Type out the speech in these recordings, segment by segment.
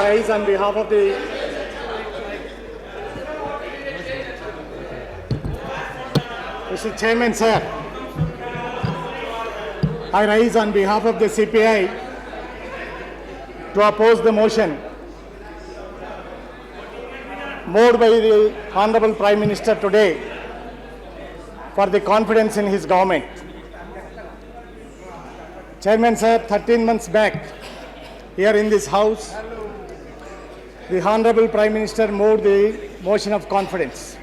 rise on behalf of the Mr. Chairman, sir. I rise on behalf of the CPI to oppose the motion moved by the Honorable Prime Minister today for the confidence in his government. Chairman, sir, 13 months back, here in this House, the Honorable Prime Minister moved the motion of confidence.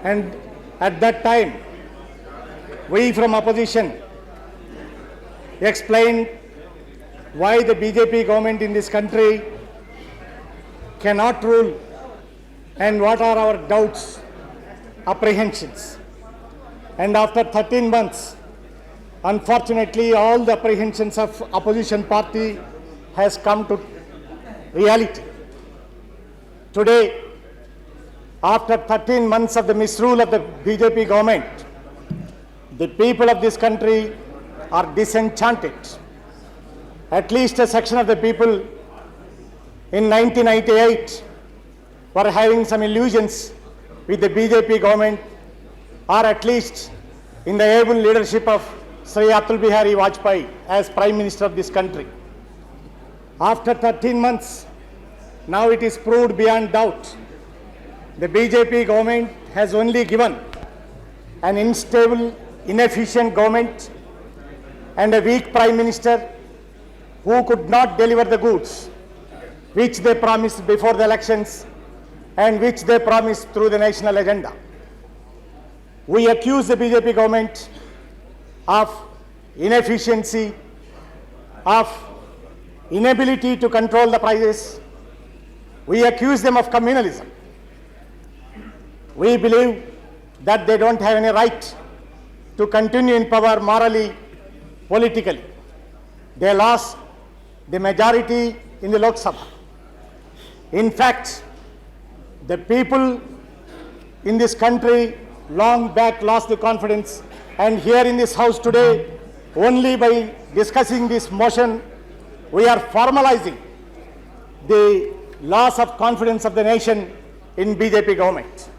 And at that time, we from opposition explained why the BJP government in this country cannot rule and what are our doubts, apprehensions. And after 13 months, unfortunately, all the apprehensions of opposition party has come to reality. Today, after 13 months of the misrule of the BJP government, the people of this country are disenchanted. At least a section of the people in 1998 were having some illusions with the BJP government, or at least in the able leadership of Shri Atal Bihari Vajpayee as Prime Minister of this country. After 13 months, now it is proved beyond doubt, the BJP government has only given an unstable, inefficient government and a weak Prime Minister who could not deliver the goods which they promised before the elections and which they promised through the national agenda. We accuse the BJP government of inefficiency, of inability to control the prices. We accuse them of communalism. We believe that they don't have any right to continue in power morally, politically. They lost the majority in the Lok Sabha. In fact, the people in this country long back lost the confidence, and here in this House today, only by discussing this motion, we are formalizing the loss of confidence of the nation in BJP government.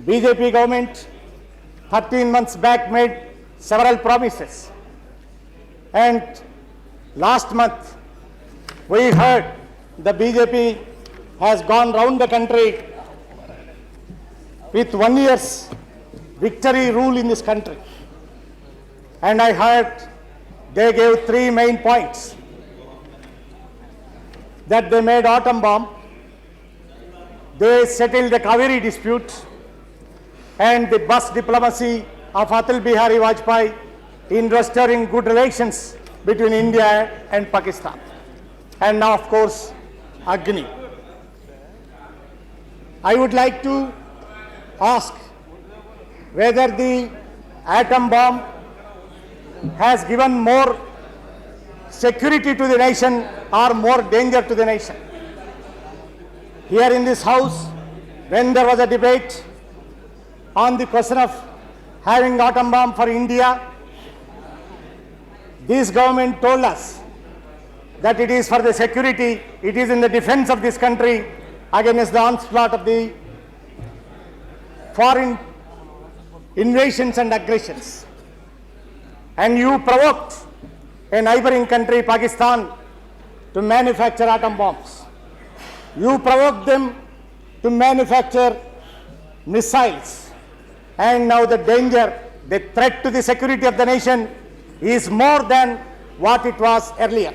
BJP government 13 months back made several promises, and last month we heard the BJP has gone round the country with 1 year's victory rule in this country. And I heard they gave 3 main points: that they made atom bomb, they settled the Kaveri dispute, and the bus diplomacy of Atal Bihari Vajpayee in restoring good relations between India and Pakistan. And now, of course, Agni. I would like to ask whether the atom bomb has given more security to the nation or more danger to the nation. Here in this House, when there was a debate on the question of having atom bomb for India, this government told us that it is for the security, it is in the defense of this country against the onslaught of the foreign invasions and aggressions. And you provoked a neighboring country, Pakistan, to manufacture atom bombs. You provoked them to manufacture missiles. And now the danger, the threat to the security of the nation is more than what it was earlier.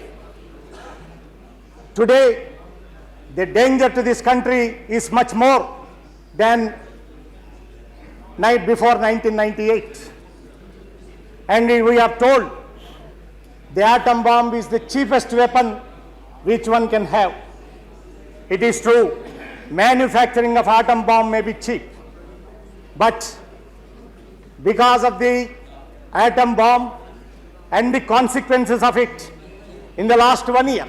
Today, the danger to this country is much more than night before 1998. And we are told the atom bomb is the cheapest weapon which one can have. It is true, manufacturing of atom bomb may be cheap, but because of the atom bomb and the consequences of it, in the last 1 year,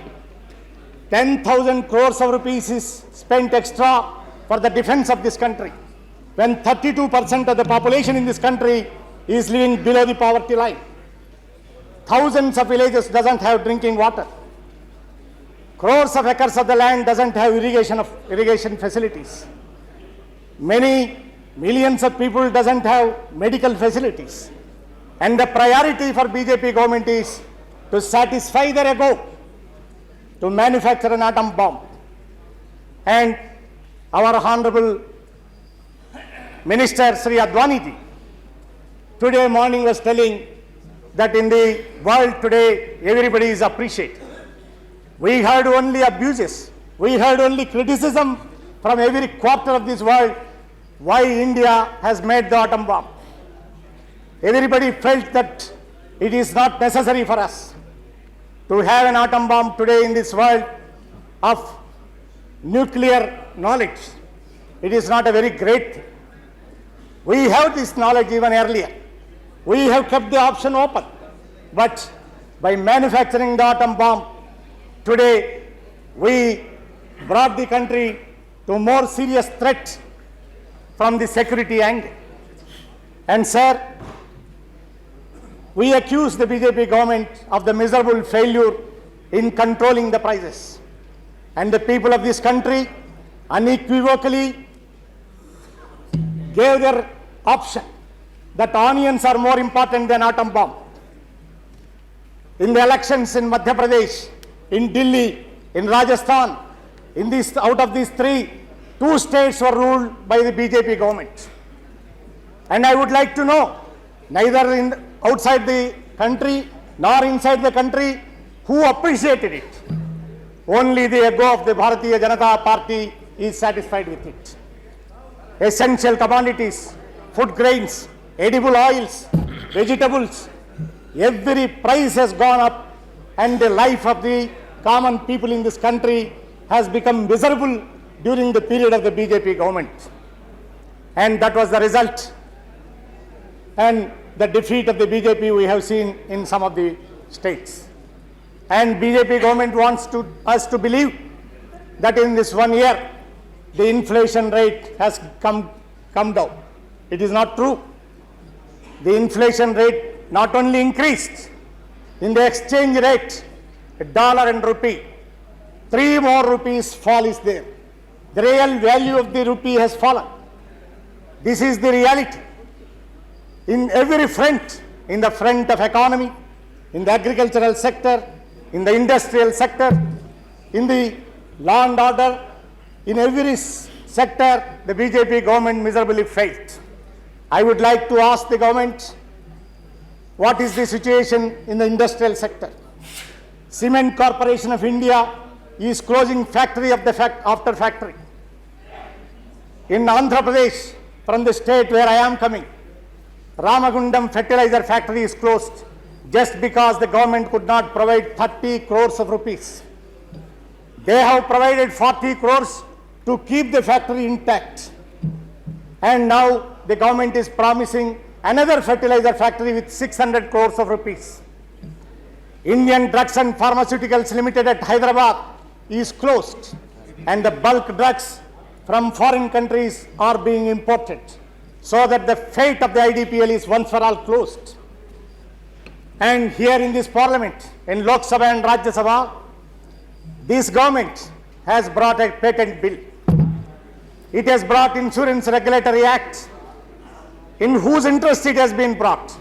10,000 crores of rupees is spent extra for the defense of this country, when 32% of the population in this country is living below the poverty line. Thousands of villages doesn't have drinking water. crores of acres of the land doesn't have irrigation facilities. Many millions of people doesn't have medical facilities. And the priority for BJP government is to satisfy their ego to manufacture an atom bomb. And our Honorable Minister Shri Advaniji today morning was telling that in the world today everybody is appreciated. We heard only abuses. We heard only criticism from every quarter of this world why India has made the atom bomb. Everybody felt that it is not necessary for us to have an atom bomb today in this world of nuclear knowledge. It is not a very great thing. We have this knowledge even earlier. We have kept the option open. But by manufacturing the atom bomb, today we brought the country to more serious threat from the security angle. And sir, we accuse the BJP government of the miserable failure in controlling the prices. And the people of this country unequivocally gave their option that onions are more important than atom bomb. In the elections in Madhya Pradesh, in Delhi, in Rajasthan, out of these three, 2 states were ruled by the BJP government. And I would like to know, neither outside the country nor inside the country, who appreciated it. Only the ego of the Bharatiya Janata Party is satisfied with it. Essential commodities, food grains, edible oils, vegetables, every price has gone up, and the life of the common people in this country has become miserable during the period of the BJP government. And that was the result. And the defeat of the BJP we have seen in some of the states. And BJP government wants us to believe that in this 1 year, the inflation rate has come down. It is not true. The inflation rate not only increased, in the exchange rate, dollar and rupee, 3 more rupees fall is there. The real value of the rupee has fallen. This is the reality. In every front, in the front of economy, in the agricultural sector, in the industrial sector, in the law and order, in every sector, the BJP government miserably failed. I would like to ask the government, what is the situation in the industrial sector? Cement Corporation of India is closing factory after factory. In Andhra Pradesh, from the state where I am coming, Ramagundam fertilizer factory is closed just because the government could not provide 30 crores of rupees. They have provided 40 crores to keep the factory intact. And now the government is promising another fertilizer factory with 600 crores of rupees. Indian Drugs and Pharmaceuticals Limited at Hyderabad is closed, and the bulk drugs from foreign countries are being imported, so that the fate of the IDPL is once for all closed. And here in this parliament, in Lok Sabha and Rajya Sabha, this government has brought a patent bill. It has brought Insurance Regulatory Act. In whose interest it has been brought?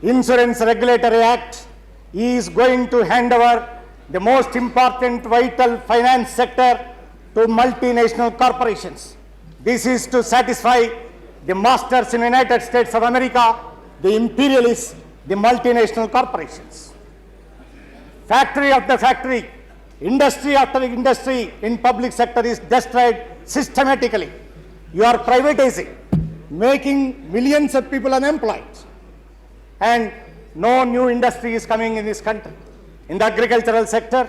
Insurance Regulatory Act is going to hand over the most important vital finance sector to multinational corporations. This is to satisfy the masters in the United States of America, the imperialists, the multinational corporations. Factory after factory, industry after industry in public sector is destroyed systematically. You are privatizing, making millions of people unemployed, and no new industry is coming in this country. In the agricultural sector,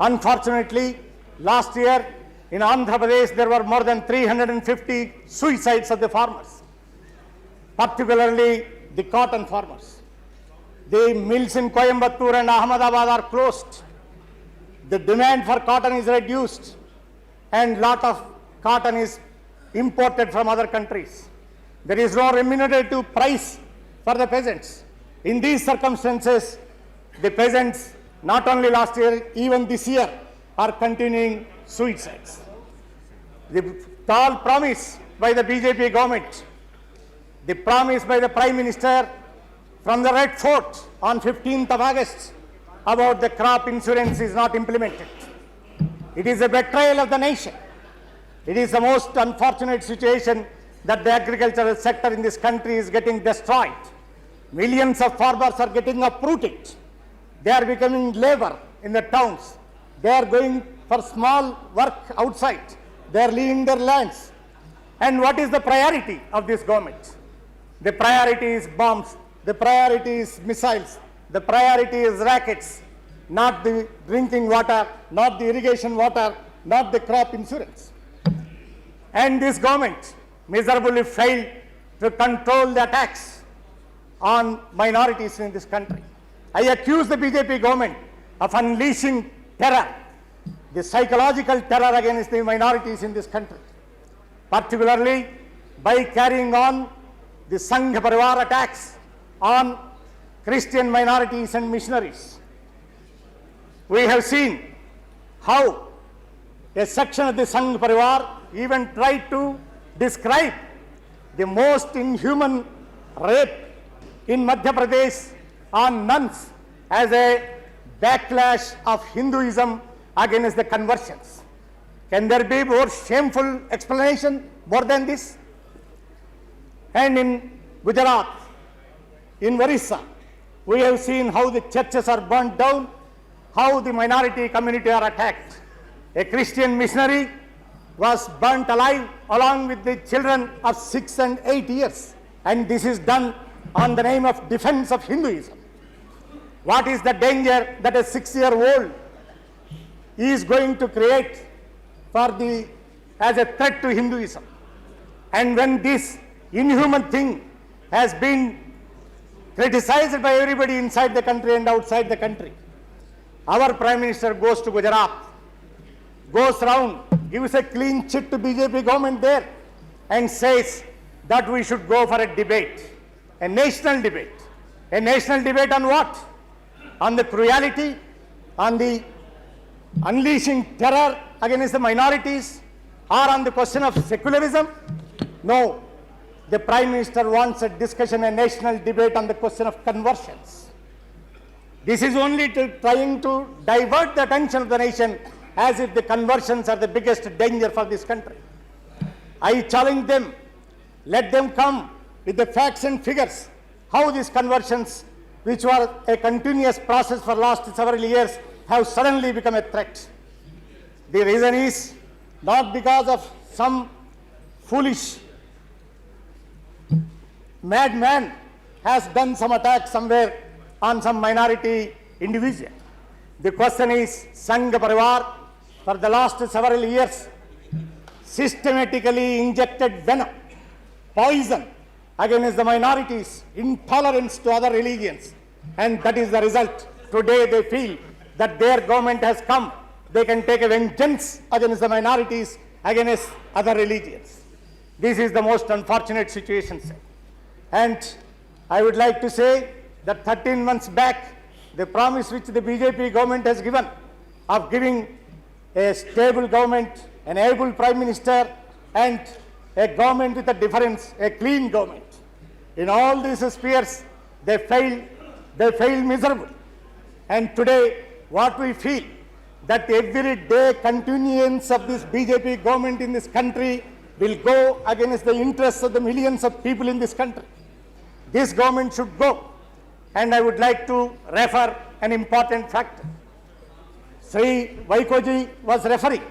unfortunately, last year in Andhra Pradesh there were more than 350 suicides of the farmers, particularly the cotton farmers. The mills in Coimbatore and Ahmedabad are closed. The demand for cotton is reduced, and lot of cotton is imported from other countries. There is no remunerative price for the peasants. In these circumstances, the peasants, not only last year, even this year, are continuing suicides. The tall promise by the BJP government, the promise by the Prime Minister from the Red Fort on 15th of August about the crop insurance is not implemented. It is a betrayal of the nation. It is the most unfortunate situation that the agricultural sector in this country is getting destroyed. Millions of farmers are getting uprooted. They are becoming labor in the towns. They are going for small work outside. They are leaving their lands. And what is the priority of this government? The priority is bombs. The priority is missiles. The priority is rackets, not the drinking water, not the irrigation water, not the crop insurance. And this government miserably failed to control the attacks on minorities in this country. I accuse the BJP government of unleashing terror, the psychological terror against the minorities in this country, particularly by carrying on the Sangh Parivar attacks on Christian minorities and missionaries. We have seen how a section of the Sangh Parivar even tried to describe the most inhuman rape in Madhya Pradesh on nuns as a backlash of Hinduism against the conversions. Can there be more shameful explanation more than this? And in Gujarat, in Orissa, we have seen how the churches are burnt down, how the minority community are attacked. A Christian missionary was burnt alive along with the children of 6 and 8 years. And this is done on the name of defense of Hinduism. What is the danger that a 6-year-old is going to create as a threat to Hinduism? And when this inhuman thing has been criticized by everybody inside the country and outside the country, our Prime Minister goes to Gujarat, goes around, gives a clean chit to BJP government there and says that we should go for a debate, a national debate. A national debate on what? On the cruelty, on the unleashing terror against the minorities, or on the question of secularism? No. The Prime Minister wants a discussion, a national debate on the question of conversions. This is only trying to divert the attention of the nation as if the conversions are the biggest danger for this country. I challenge them, let them come with the facts and figures, how these conversions, which were a continuous process for last several years, have suddenly become a threat. The reason is not because of some foolish madman has done some attack somewhere on some minority individual. The question is, Sangh Parivar for the last several years systematically injected venom, poison against the minorities, intolerance to other religions, and that is the result. Today they feel that their government has come, they can take a vengeance against the minorities, against other religions. This is the most unfortunate situation, sir. And I would like to say that 13 months back, the promise which the BJP government has given of giving a stable government, an able Prime Minister, and a government with a difference, a clean government. In all these spheres, they failed miserably. And today, what we feel, that every day continuance of this BJP government in this country will go against the interests of the millions of people in this country. This government should go. And I would like to refer an important factor. Shri Vaikoji was referring.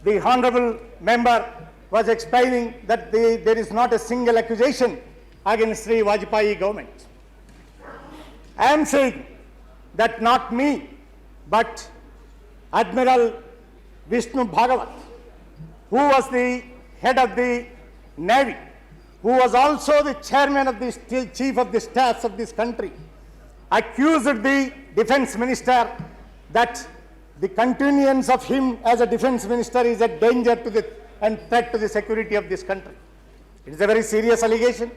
The honorable member was explaining that there is not a single accusation against Shri Vajpayee government. I am saying that not me, but Admiral Vishnu Bhagavat, who was the head of the Navy, who was also the chairman of the chief of the staffs of this country, accused the defense minister that the continuance of him as a defense minister is a danger to the and threat to the security of this country. It is a very serious allegation.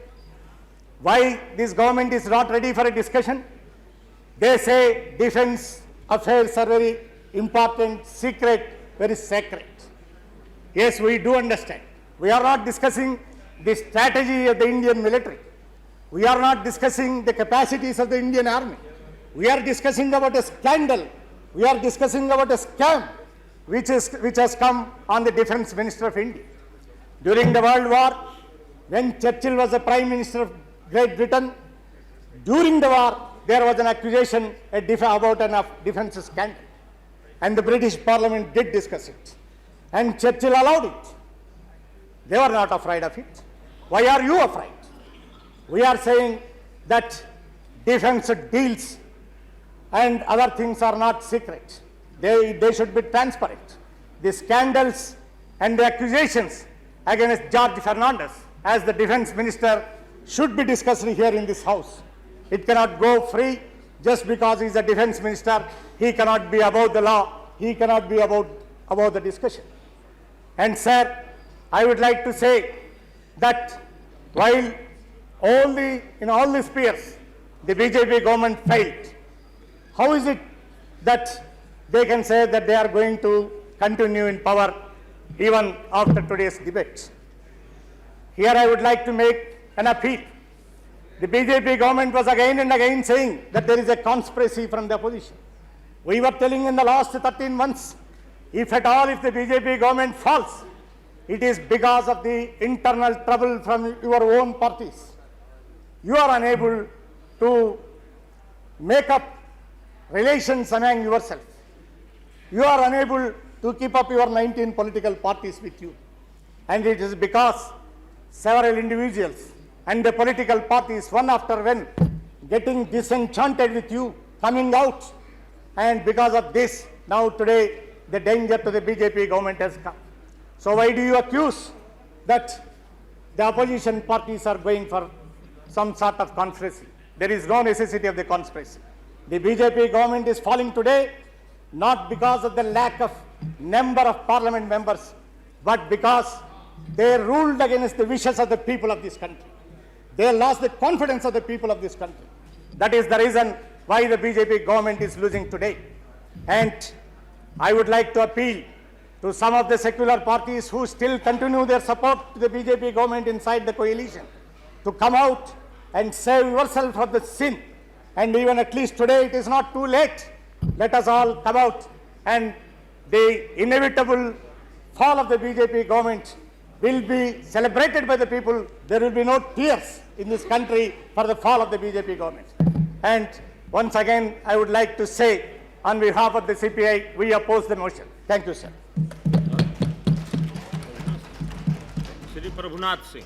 Why this government is not ready for a discussion? They say defense affairs are very important, secret, very sacred. Yes, we do understand. We are not discussing the strategy of the Indian military. We are not discussing the capacities of the Indian army. We are discussing about a scandal. We are discussing about a scam which has come on the defense minister of India. During the World War, when Churchill was the Prime Minister of Great Britain, during the war, there was an accusation about an defense scandal. And the British Parliament did discuss it. And Churchill allowed it. They were not afraid of it. Why are you afraid? We are saying that defense deals and other things are not secret. They should be transparent. The scandals and the accusations against George Fernandez as the defense minister should be discussed here in this house. It cannot go free just because he is a defense minister. He cannot be above the law. He cannot be above the discussion. And sir, I would like to say that while in all the spheres the BJP government failed, how is it that they can say that they are going to continue in power even after today's debate? Here I would like to make an appeal. The BJP government was again and again saying that there is a conspiracy from the opposition. We were telling in the last 13 months, if at all if the BJP government falls, it is because of the internal trouble from your own parties. You are unable to make up relations among yourself. You are unable to keep up your 19 political parties with you. And it is because several individuals and the political parties, one after one, getting disenchanted with you, coming out. And because of this, now today, the danger to the BJP government has come. So why do you accuse that the opposition parties are going for some sort of conspiracy? There is no necessity of the conspiracy. The BJP government is falling today not because of the lack of number of parliament members, but because they ruled against the wishes of the people of this country. They lost the confidence of the people of this country. That is the reason why the BJP government is losing today. And I would like to appeal to some of the secular parties who still continue their support to the BJP government inside the coalition to come out and save yourself from the sin. And even at least today it is not too late. Let us all come out, and the inevitable fall of the BJP government will be celebrated by the people. There will be no tears in this country for the fall of the BJP government. And once again, I would like to say on behalf of the CPI, we oppose the motion. Thank you, sir. Shri Prabhunath Singh.